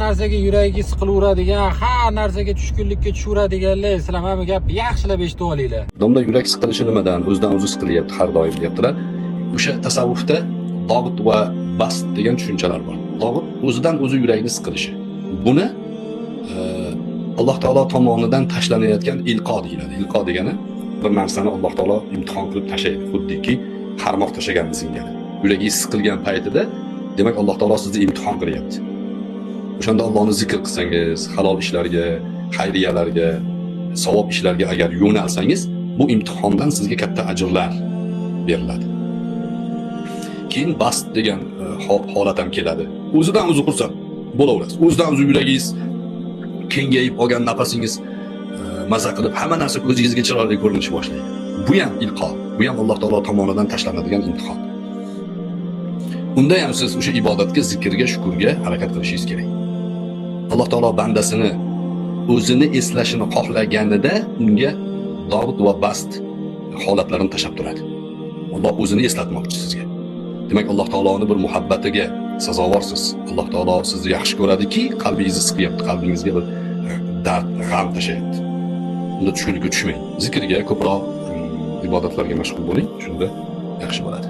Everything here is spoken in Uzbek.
narsaga yuragi siqilaveradigan, har narsaga tushkunlikka tushaveradiganlar, sizlar mana bu gapni yaxshilab eshitib olinglar. Domda yurak siqilishi nimadan? O'zidan o'zi siqilyapti har doim deyaptilar. O'sha tasavvufda dog'it va bast degan tushunchalar bor. Dog'it o'zidan o'zi yurakni siqilishi. Buni Alloh taolo tomonidan tashlanayotgan ilqo deyiladi. Ilqo degani bir narsani Alloh taolo imtihon qilib tashlaydi, xuddiki qarmoq tashlaganni singari. Yuragingiz siqilgan paytida, demak Alloh taolo sizni imtihon qilyapti. O'shanda Allohni zikr qilsangiz, halol ishlarga, xayriyalarga, savob ishlarga agar yo'nalsangiz, bu imtihondan sizga katta ajrlar beriladi. Keyin bast degan holat ham keladi. O'zidan o'zi xursand bo'laverasiz. O'zidan o'zi yuragingiz kengayib olgan, nafasingiz maza qilib, hamma narsa ko'zingizga chiroyli ko'rinish boshlaydi. Bu ham ilqo, bu ham Alloh taolo tomonidan tashlanadigan imtihon. Unda ham siz o'sha ibodatga, zikrga, shukurga harakat qilishingiz kerak. Alloh taolo bandasini o'zini eslashini xohlaganida unga dog'it va bast holatlarini tashab turadi. Alloh o'zini eslatmoqchi sizga. Demak, Alloh taoloning bir muhabbatiga sazovorsiz. Alloh taolo sizni yaxshi ko'radiki, qalbingizni siqyapti, qalbingizga bir dard, g'am tashlayapti. Unda tushkunlikka tushmang. Zikrga, ko'proq ibodatlarga mashg'ul bo'ling, shunda yaxshi bo'ladi.